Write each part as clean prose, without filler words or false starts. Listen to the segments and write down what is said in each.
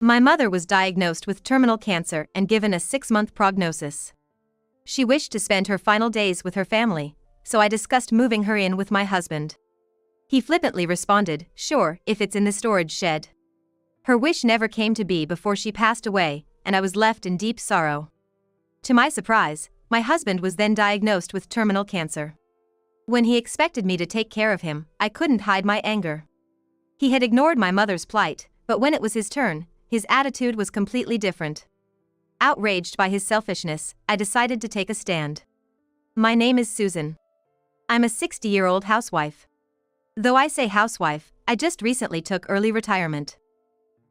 My mother was diagnosed with terminal cancer and given a 6-month prognosis. She wished to spend her final days with her family, so I discussed moving her in with my husband. He flippantly responded, "Sure, if it's in the storage shed." Her wish never came to be before she passed away, and I was left in deep sorrow. To my surprise, my husband was then diagnosed with terminal cancer. When he expected me to take care of him, I couldn't hide my anger. He had ignored my mother's plight, but when it was his turn, his attitude was completely different. Outraged by his selfishness, I decided to take a stand. My name is Susan. I'm a 60-year-old housewife. Though I say housewife, I just recently took early retirement.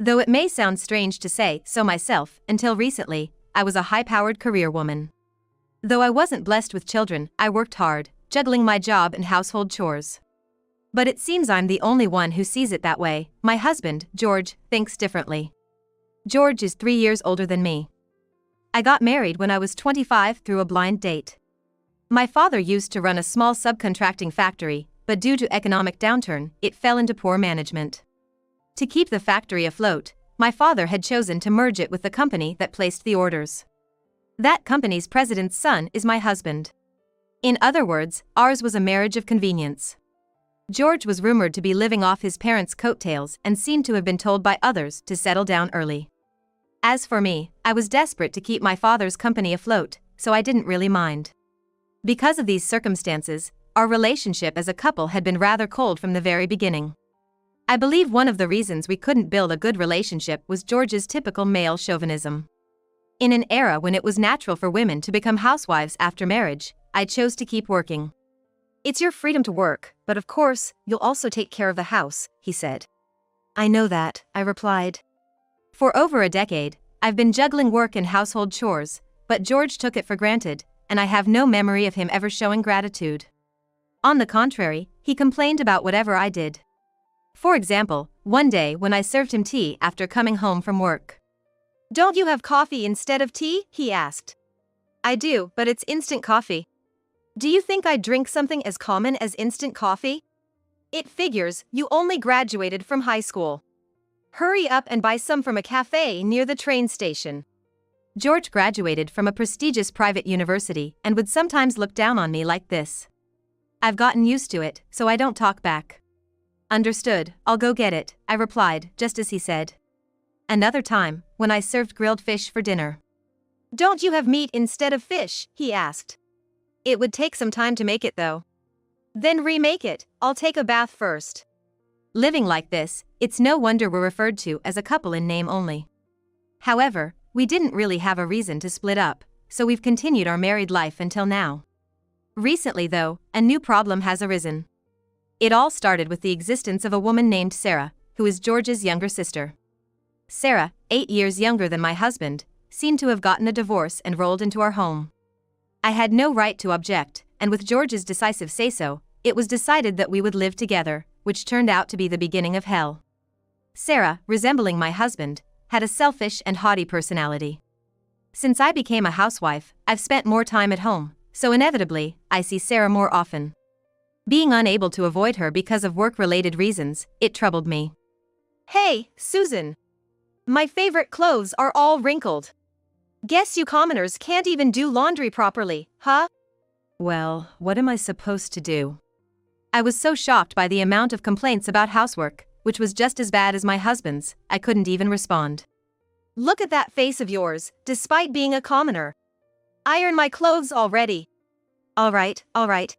Though it may sound strange to say so myself, until recently, I was a high-powered career woman. Though I wasn't blessed with children, I worked hard, juggling my job and household chores. But it seems I'm the only one who sees it that way. My husband, George, thinks differently. George is 3 years older than me. I got married when I was 25 through a blind date. My father used to run a small subcontracting factory, but due to economic downturn, it fell into poor management. To keep the factory afloat, my father had chosen to merge it with the company that placed the orders. That company's president's son is my husband. In other words, ours was a marriage of convenience. George was rumored to be living off his parents' coattails and seemed to have been told by others to settle down early. As for me, I was desperate to keep my father's company afloat, so I didn't really mind. Because of these circumstances, our relationship as a couple had been rather cold from the very beginning. I believe one of the reasons we couldn't build a good relationship was George's typical male chauvinism. In an era when it was natural for women to become housewives after marriage, I chose to keep working. "It's your freedom to work, but of course, you'll also take care of the house," he said. "I know that," I replied. For over a decade, I've been juggling work and household chores, but George took it for granted, and I have no memory of him ever showing gratitude. On the contrary, he complained about whatever I did. For example, one day when I served him tea after coming home from work. "Don't you have coffee instead of tea?" he asked. "I do, but it's instant coffee." "Do you think I drink something as common as instant coffee?" "It figures, you only graduated from high school. Hurry up and buy some from a cafe near the train station." George graduated from a prestigious private university and would sometimes look down on me like this. I've gotten used to it, so I don't talk back. "Understood, I'll go get it," I replied, just as he said. Another time, when I served grilled fish for dinner. "Don't you have meat instead of fish?" he asked. "It would take some time to make it though." "Then remake it, I'll take a bath first." Living like this, it's no wonder we're referred to as a couple in name only. However, we didn't really have a reason to split up, so we've continued our married life until now. Recently though, a new problem has arisen. It all started with the existence of a woman named Sarah, who is George's younger sister. Sarah, 8 years younger than my husband, seemed to have gotten a divorce and rolled into our home. I had no right to object, and with George's decisive say-so, it was decided that we would live together, which turned out to be the beginning of hell. Sarah, resembling my husband, had a selfish and haughty personality. Since I became a housewife, I've spent more time at home, so inevitably, I see Sarah more often. Being unable to avoid her because of work-related reasons, it troubled me. "Hey, Susan. My favorite clothes are all wrinkled. Guess you commoners can't even do laundry properly, huh?" Well, what am I supposed to do? I was so shocked by the amount of complaints about housework, which was just as bad as my husband's, I couldn't even respond. "Look at that face of yours, despite being a commoner. Iron my clothes already." All right.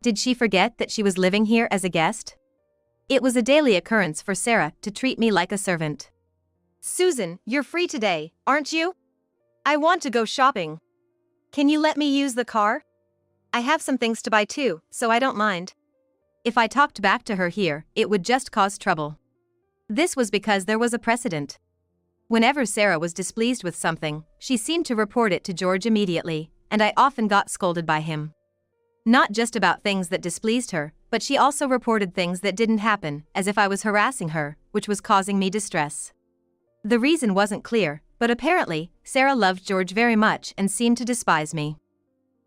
Did she forget that she was living here as a guest? It was a daily occurrence for Sarah to treat me like a servant. "Susan, you're free today, aren't you? I want to go shopping. Can you let me use the car? I have some things to buy too, so I don't mind." If I talked back to her here, it would just cause trouble. This was because there was a precedent. Whenever Sarah was displeased with something, she seemed to report it to George immediately, and I often got scolded by him. Not just about things that displeased her, but she also reported things that didn't happen, as if I was harassing her, which was causing me distress. The reason wasn't clear, but apparently, Sarah loved George very much and seemed to despise me.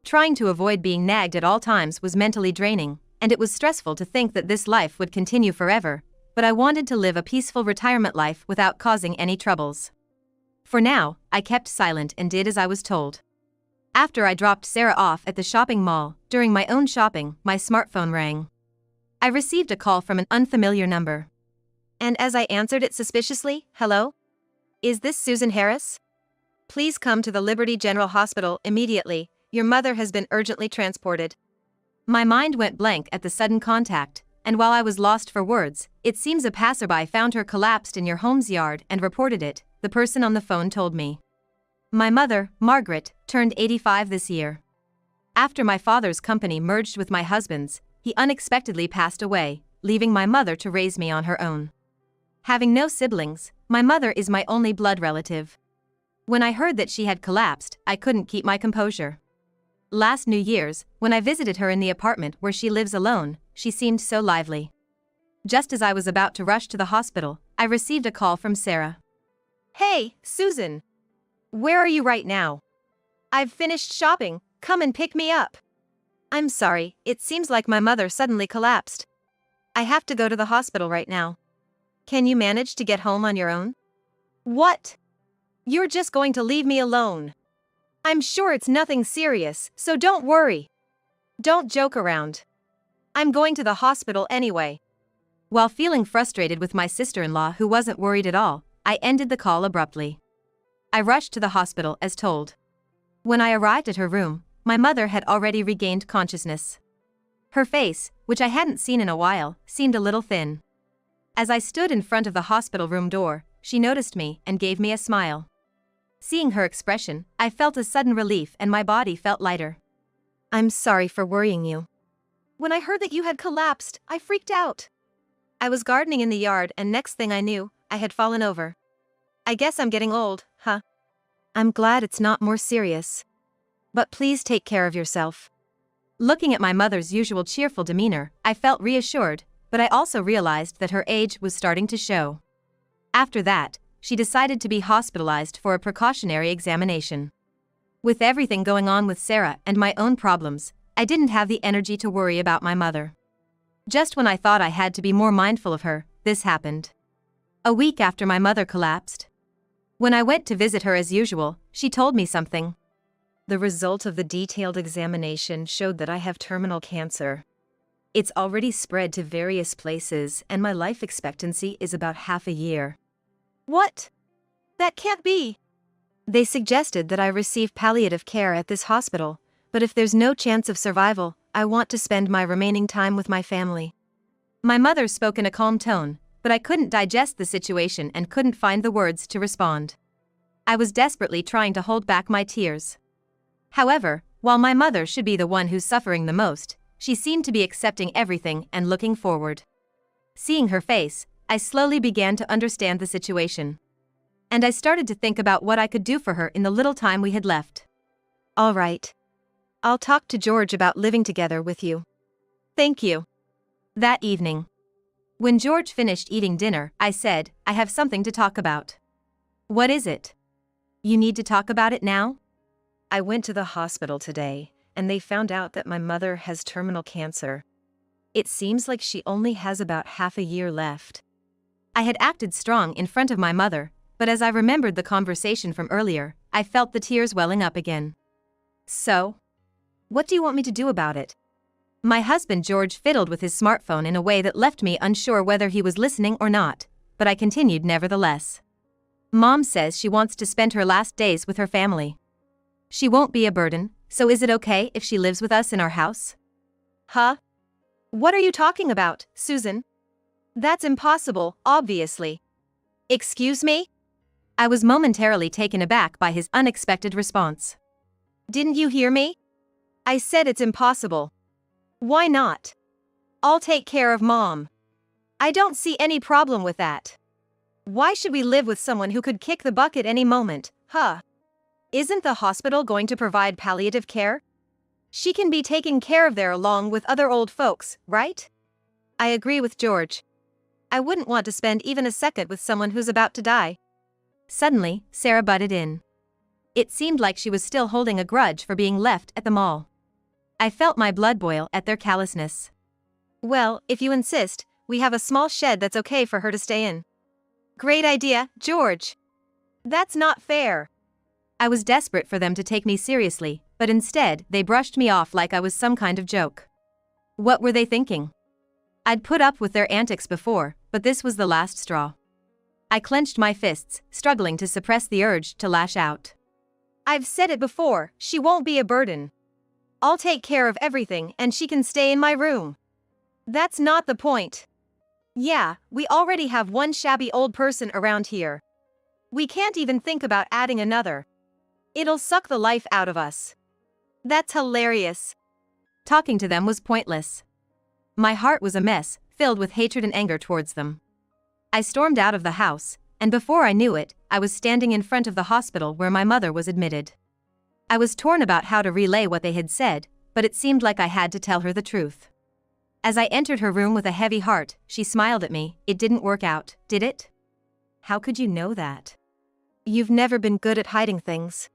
Trying to avoid being nagged at all times was mentally draining, and it was stressful to think that this life would continue forever, but I wanted to live a peaceful retirement life without causing any troubles. For now, I kept silent and did as I was told. After I dropped Sarah off at the shopping mall, during my own shopping, my smartphone rang. I received a call from an unfamiliar number. And as I answered it suspiciously, "Hello? Is this Susan Harris? Please come to the Liberty General Hospital immediately. Your mother has been urgently transported." My mind went blank at the sudden contact, and while I was lost for words, it seems a passerby found her collapsed in your home's yard and reported it, the person on the phone told me. My mother, Margaret, turned 85 this year. After my father's company merged with my husband's, he unexpectedly passed away, leaving my mother to raise me on her own. Having no siblings, my mother is my only blood relative. When I heard that she had collapsed, I couldn't keep my composure. Last New Year's, when I visited her in the apartment where she lives alone, she seemed so lively. Just as I was about to rush to the hospital, I received a call from Sarah. "Hey, Susan. Where are you right now? I've finished shopping, come and pick me up." "I'm sorry, it seems like my mother suddenly collapsed. I have to go to the hospital right now. Can you manage to get home on your own?" "What? You're just going to leave me alone? I'm sure it's nothing serious, so don't worry. Don't joke around. I'm going to the hospital anyway." While feeling frustrated with my sister-in-law who wasn't worried at all, I ended the call abruptly. I rushed to the hospital as told. When I arrived at her room, my mother had already regained consciousness. Her face, which I hadn't seen in a while, seemed a little thin. As I stood in front of the hospital room door, she noticed me and gave me a smile. Seeing her expression, I felt a sudden relief and my body felt lighter. "I'm sorry for worrying you. When I heard that you had collapsed, I freaked out. I was gardening in the yard and next thing I knew, I had fallen over. I guess I'm getting old, huh? I'm glad it's not more serious. But please take care of yourself." Looking at my mother's usual cheerful demeanor, I felt reassured, but I also realized that her age was starting to show. After that, she decided to be hospitalized for a precautionary examination. With everything going on with Sarah and my own problems, I didn't have the energy to worry about my mother. Just when I thought I had to be more mindful of her, this happened. A week after my mother collapsed. When I went to visit her as usual, she told me something. "The result of the detailed examination showed that I have terminal cancer. It's already spread to various places and my life expectancy is about half a year." "What? That can't be." "They suggested that I receive palliative care at this hospital, but if there's no chance of survival, I want to spend my remaining time with my family." My mother spoke in a calm tone, but I couldn't digest the situation and couldn't find the words to respond. I was desperately trying to hold back my tears. However, while my mother should be the one who's suffering the most, she seemed to be accepting everything and looking forward. Seeing her face, I slowly began to understand the situation. And I started to think about what I could do for her in the little time we had left. "All right. I'll talk to George about living together with you." "Thank you." That evening, when George finished eating dinner, I said, "I have something to talk about." "What is it?" "You need to talk about it now?" "I went to the hospital today, and they found out that my mother has terminal cancer. It seems like she only has about half a year left." I had acted strong in front of my mother, but as I remembered the conversation from earlier, I felt the tears welling up again. "So? What do you want me to do about it?" My husband George fiddled with his smartphone in a way that left me unsure whether he was listening or not, but I continued nevertheless. "Mom says she wants to spend her last days with her family. She won't be a burden, so is it okay if she lives with us in our house?" "Huh? What are you talking about, Susan? That's impossible, obviously." "Excuse me?" I was momentarily taken aback by his unexpected response. "Didn't you hear me? I said it's impossible." "Why not? I'll take care of Mom. I don't see any problem with that. Why should we live with someone who could kick the bucket any moment, huh? Isn't the hospital going to provide palliative care? She can be taken care of there along with other old folks, right?" I agree with George. I wouldn't want to spend even a second with someone who's about to die. Suddenly, Sarah butted in. It seemed like she was still holding a grudge for being left at the mall. I felt my blood boil at their callousness. "Well, if you insist, We have a small shed that's okay for her to stay in. Great idea, George. That's not fair. I was desperate for them to take me seriously, but instead, they brushed me off like I was some kind of joke. What were they thinking? I'd put up with their antics before, but this was the last straw. I clenched my fists, struggling to suppress the urge to lash out. I've said it before, she won't be a burden. I'll take care of everything and she can stay in my room. That's not the point. Yeah, we already have one shabby old person around here. We can't even think about adding another. It'll suck the life out of us. That's hilarious. Talking to them was pointless. My heart was a mess, filled with hatred and anger towards them. I stormed out of the house, and before I knew it, I was standing in front of the hospital where my mother was admitted. I was torn about how to relay what they had said, but it seemed like I had to tell her the truth. As I entered her room with a heavy heart, she smiled at me. It didn't work out, did it? How could you know that? You've never been good at hiding things.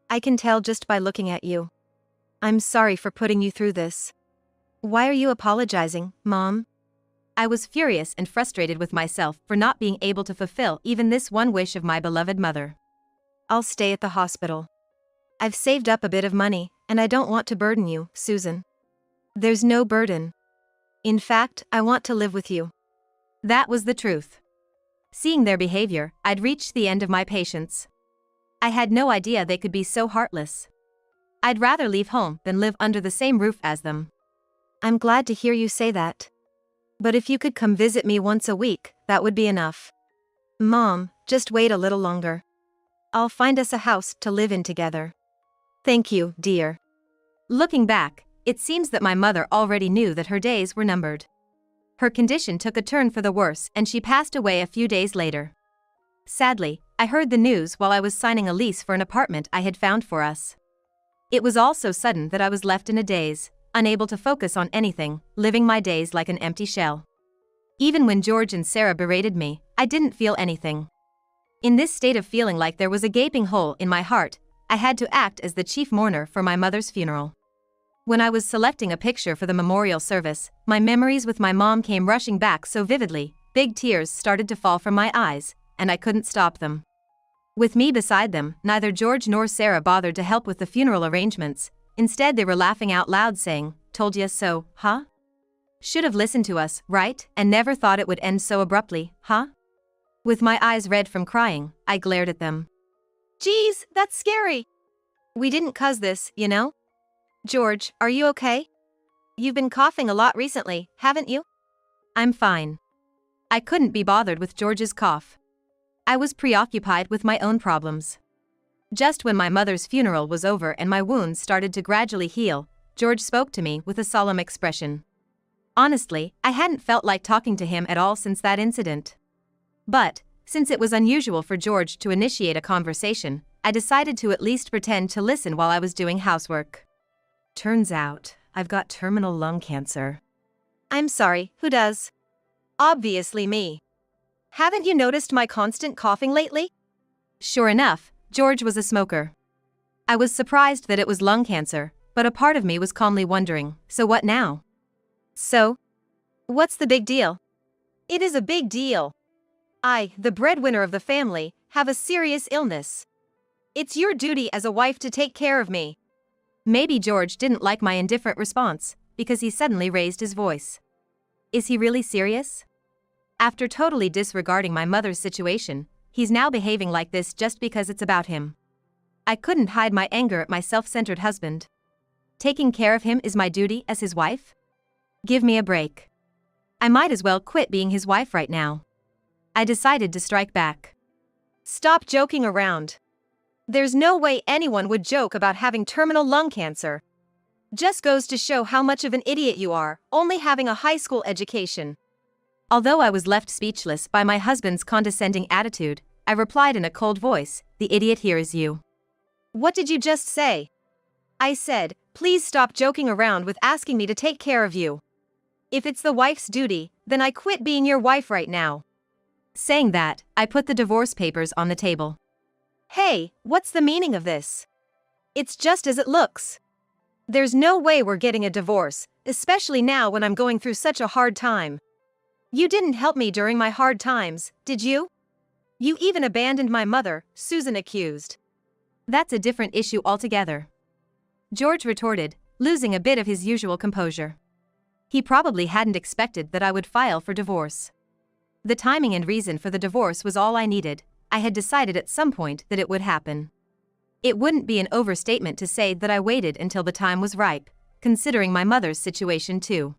I can tell just by looking at you. I'm sorry for putting you through this. Why are you apologizing, Mom? I was furious and frustrated with myself for not being able to fulfill even this one wish of my beloved mother. I'll stay at the hospital. I've saved up a bit of money, and I don't want to burden you, Susan. There's no burden. In fact, I want to live with you. That was the truth. Seeing their behavior, I'd reached the end of my patience. I had no idea they could be so heartless. I'd rather leave home than live under the same roof as them. I'm glad to hear you say that. But if you could come visit me once a week, that would be enough. Mom, just wait a little longer. I'll find us a house to live in together. Thank you, dear. Looking back, it seems that my mother already knew that her days were numbered. Her condition took a turn for the worse and she passed away a few days later. Sadly, I heard the news while I was signing a lease for an apartment I had found for us. It was all so sudden that I was left in a daze, unable to focus on anything, living my days like an empty shell. Even when George and Sarah berated me, I didn't feel anything. In this state of feeling like there was a gaping hole in my heart, I had to act as the chief mourner for my mother's funeral. When I was selecting a picture for the memorial service, my memories with my mom came rushing back so vividly, big tears started to fall from my eyes, and I couldn't stop them. With me beside them, neither George nor Sarah bothered to help with the funeral arrangements. Instead, they were laughing out loud saying, "Told ya so, huh? Should have listened to us, right, and never thought it would end so abruptly, huh?" With my eyes red from crying, I glared at them. Geez, that's scary. We didn't cause this, you know? George, are you okay? You've been coughing a lot recently, haven't you? I'm fine. I couldn't be bothered with George's cough. I was preoccupied with my own problems. Just when my mother's funeral was over and my wounds started to gradually heal, George spoke to me with a solemn expression. Honestly, I hadn't felt like talking to him at all since that incident. But, since it was unusual for George to initiate a conversation, I decided to at least pretend to listen while I was doing housework. Turns out, I've got terminal lung cancer. I'm sorry, who does? Obviously me. Haven't you noticed my constant coughing lately? Sure enough, George was a smoker. I was surprised that it was lung cancer, but a part of me was calmly wondering, so what now? So? What's the big deal? It is a big deal. I, the breadwinner of the family, have a serious illness. It's your duty as a wife to take care of me. Maybe George didn't like my indifferent response, because he suddenly raised his voice. Is he really serious? After totally disregarding my mother's situation, he's now behaving like this just because it's about him. I couldn't hide my anger at my self-centered husband. Taking care of him is my duty as his wife? Give me a break. I might as well quit being his wife right now. I decided to strike back. Stop joking around. There's no way anyone would joke about having terminal lung cancer. Just goes to show how much of an idiot you are, only having a high school education. Although I was left speechless by my husband's condescending attitude, I replied in a cold voice, "The idiot here is you." What did you just say? I said, please stop joking around with asking me to take care of you. If it's the wife's duty, then I quit being your wife right now. Saying that, I put the divorce papers on the table. Hey, what's the meaning of this? It's just as it looks. There's no way we're getting a divorce, especially now when I'm going through such a hard time. You didn't help me during my hard times, did you? You even abandoned my mother, Susan accused. That's a different issue altogether. George retorted, losing a bit of his usual composure. He probably hadn't expected that I would file for divorce. The timing and reason for the divorce was all I needed. I had decided at some point that it would happen. It wouldn't be an overstatement to say that I waited until the time was ripe, considering my mother's situation too.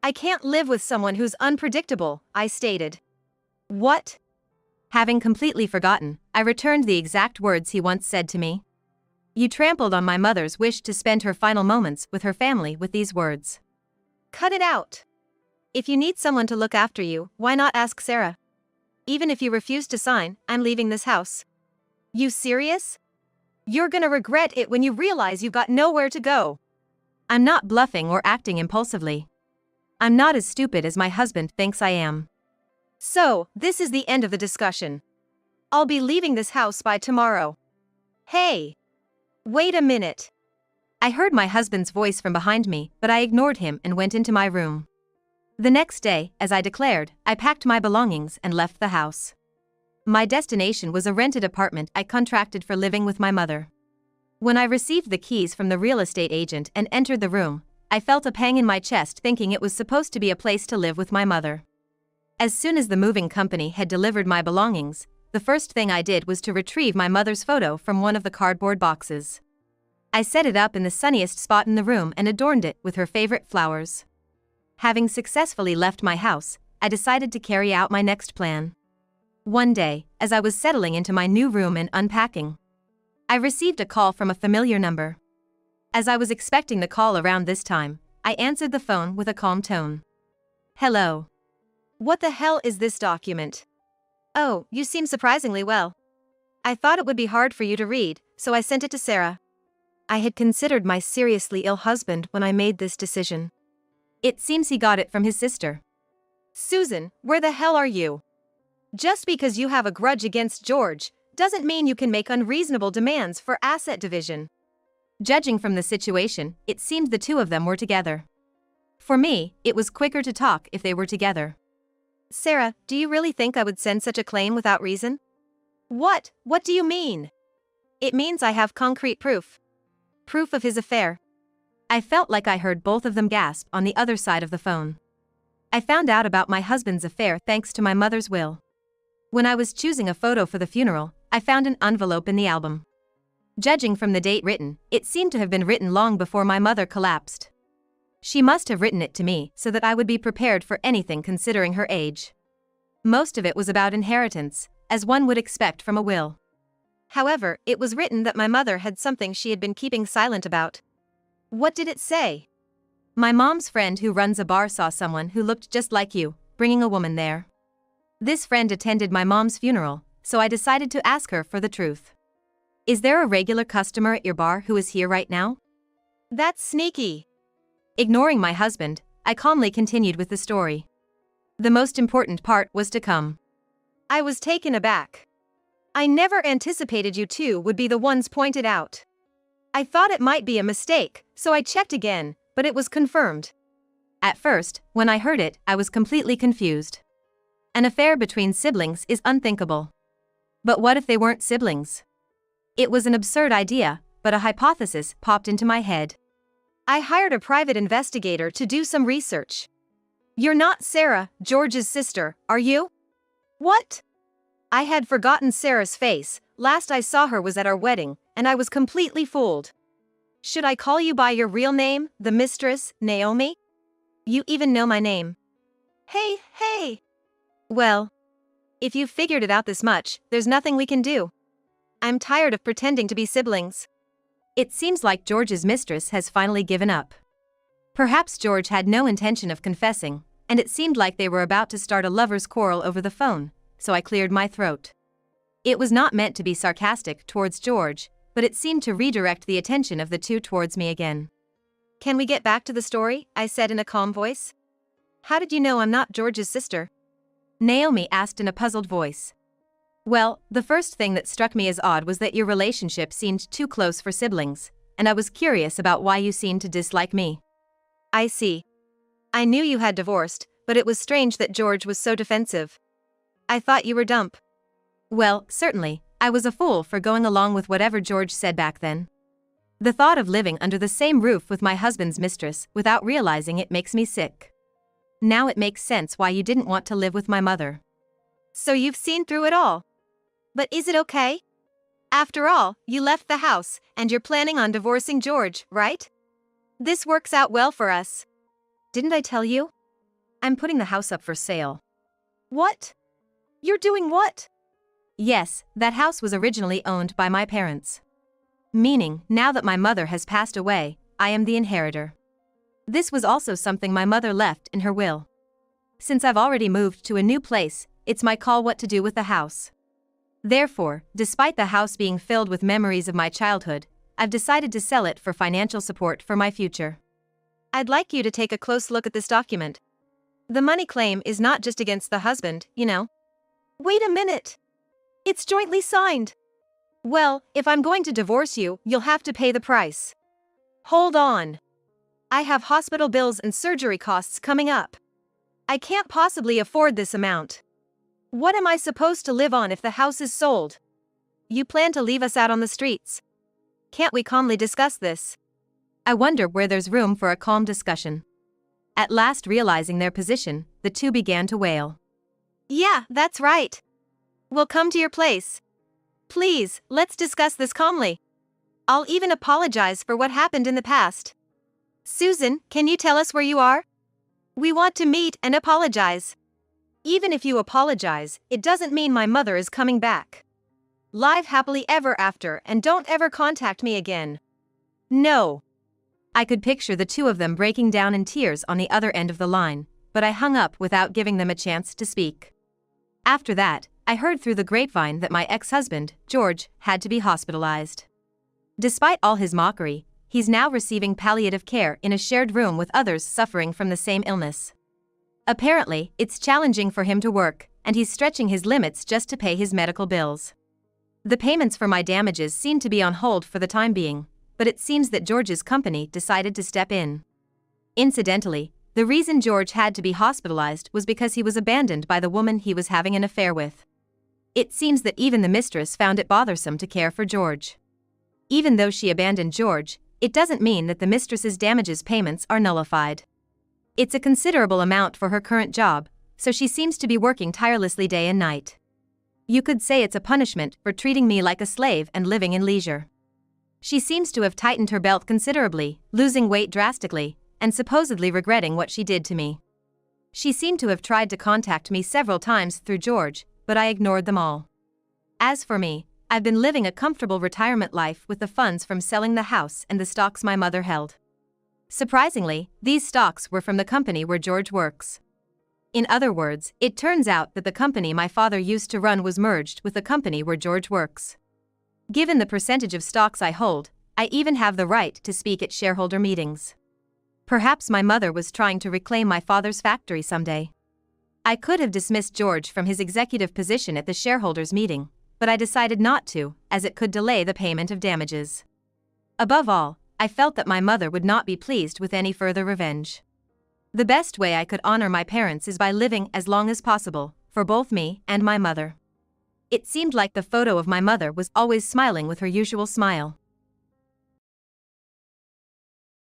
I can't live with someone who's unpredictable, I stated. What? Having completely forgotten, I returned the exact words he once said to me. You trampled on my mother's wish to spend her final moments with her family with these words. Cut it out. If you need someone to look after you, why not ask Sarah? Even if you refuse to sign, I'm leaving this house. You serious? You're gonna regret it when you realize you've got nowhere to go. I'm not bluffing or acting impulsively. I'm not as stupid as my husband thinks I am. So, this is the end of the discussion. I'll be leaving this house by tomorrow. Hey! Wait a minute. I heard my husband's voice from behind me, but I ignored him and went into my room. The next day, as I declared, I packed my belongings and left the house. My destination was a rented apartment I contracted for living with my mother. When I received the keys from the real estate agent and entered the room, I felt a pang in my chest thinking it was supposed to be a place to live with my mother. As soon as the moving company had delivered my belongings, the first thing I did was to retrieve my mother's photo from one of the cardboard boxes. I set it up in the sunniest spot in the room and adorned it with her favorite flowers. Having successfully left my house, I decided to carry out my next plan. One day, as I was settling into my new room and unpacking, I received a call from a familiar number. As I was expecting the call around this time, I answered the phone with a calm tone. Hello. What the hell is this document? Oh, you seem surprisingly well. I thought it would be hard for you to read, so I sent it to Sarah. I had considered my seriously ill husband when I made this decision. It seems he got it from his sister. Susan, where the hell are you? Just because you have a grudge against George, doesn't mean you can make unreasonable demands for asset division. Judging from the situation, it seemed the two of them were together. For me, it was quicker to talk if they were together. Sarah, do you really think I would send such a claim without reason? What do you mean? It means I have concrete proof. Proof of his affair. I felt like I heard both of them gasp on the other side of the phone. I found out about my husband's affair thanks to my mother's will. When I was choosing a photo for the funeral, I found an envelope in the album. Judging from the date written, it seemed to have been written long before my mother collapsed. She must have written it to me so that I would be prepared for anything considering her age. Most of it was about inheritance, as one would expect from a will. However, it was written that my mother had something she had been keeping silent about. What did it say? My mom's friend who runs a bar saw someone who looked just like you, bringing a woman there. This friend attended my mom's funeral, so I decided to ask her for the truth. Is there a regular customer at your bar who is here right now? That's sneaky. Ignoring my husband, I calmly continued with the story. The most important part was to come. I was taken aback. I never anticipated you two would be the ones pointed out. I thought it might be a mistake, so I checked again, but it was confirmed. At first, when I heard it, I was completely confused. An affair between siblings is unthinkable. But what if they weren't siblings? It was an absurd idea, but a hypothesis popped into my head. I hired a private investigator to do some research. You're not Sarah, George's sister, are you? What? I had forgotten Sarah's face. Last I saw her was at our wedding, and I was completely fooled. Should I call you by your real name, the mistress, Naomi? You even know my name. Hey! Well, if you've figured it out this much, there's nothing we can do. I'm tired of pretending to be siblings. It seems like George's mistress has finally given up. Perhaps George had no intention of confessing, and it seemed like they were about to start a lover's quarrel over the phone, so I cleared my throat. It was not meant to be sarcastic towards George, but it seemed to redirect the attention of the two towards me again. Can we get back to the story? I said in a calm voice. How did you know I'm not George's sister? Naomi asked in a puzzled voice. Well, the first thing that struck me as odd was that your relationship seemed too close for siblings, and I was curious about why you seemed to dislike me. I see. I knew you had divorced, but it was strange that George was so defensive. I thought you were dumb. Well, certainly, I was a fool for going along with whatever George said back then. The thought of living under the same roof with my husband's mistress without realizing it makes me sick. Now it makes sense why you didn't want to live with my mother. So you've seen through it all. But is it okay? After all, you left the house, and you're planning on divorcing George, right? This works out well for us. Didn't I tell you? I'm putting the house up for sale. What? You're doing what? Yes, that house was originally owned by my parents. Meaning, now that my mother has passed away, I am the inheritor. This was also something my mother left in her will. Since I've already moved to a new place, it's my call what to do with the house. Therefore, despite the house being filled with memories of my childhood, I've decided to sell it for financial support for my future. I'd like you to take a close look at this document. The money claim is not just against the husband, you know. Wait a minute. It's jointly signed. Well, if I'm going to divorce you, you'll have to pay the price. Hold on. I have hospital bills and surgery costs coming up. I can't possibly afford this amount. What am I supposed to live on if the house is sold? You plan to leave us out on the streets. Can't we calmly discuss this? I wonder where there's room for a calm discussion. At last realizing their position, the two began to wail. Yeah, that's right. We'll come to your place. Please, let's discuss this calmly. I'll even apologize for what happened in the past. Susan, can you tell us where you are? We want to meet and apologize. Even if you apologize, it doesn't mean my mother is coming back. Live happily ever after and don't ever contact me again. No. I could picture the two of them breaking down in tears on the other end of the line, but I hung up without giving them a chance to speak. After that, I heard through the grapevine that my ex-husband, George, had to be hospitalized. Despite all his mockery, he's now receiving palliative care in a shared room with others suffering from the same illness. Apparently, it's challenging for him to work, and he's stretching his limits just to pay his medical bills. The payments for my damages seem to be on hold for the time being, but it seems that George's company decided to step in. Incidentally, the reason George had to be hospitalized was because he was abandoned by the woman he was having an affair with. It seems that even the mistress found it bothersome to care for George. Even though she abandoned George, it doesn't mean that the mistress's damages payments are nullified. It's a considerable amount for her current job, so she seems to be working tirelessly day and night. You could say it's a punishment for treating me like a slave and living in leisure. She seems to have tightened her belt considerably, losing weight drastically, and supposedly regretting what she did to me. She seemed to have tried to contact me several times through George, but I ignored them all. As for me, I've been living a comfortable retirement life with the funds from selling the house and the stocks my mother held. Surprisingly, these stocks were from the company where George works. In other words, it turns out that the company my father used to run was merged with the company where George works. Given the percentage of stocks I hold, I even have the right to speak at shareholder meetings. Perhaps my mother was trying to reclaim my father's factory someday. I could have dismissed George from his executive position at the shareholders' meeting, but I decided not to, as it could delay the payment of damages. Above all, I felt that my mother would not be pleased with any further revenge. The best way I could honor my parents is by living as long as possible, for both me and my mother. It seemed like the photo of my mother was always smiling with her usual smile.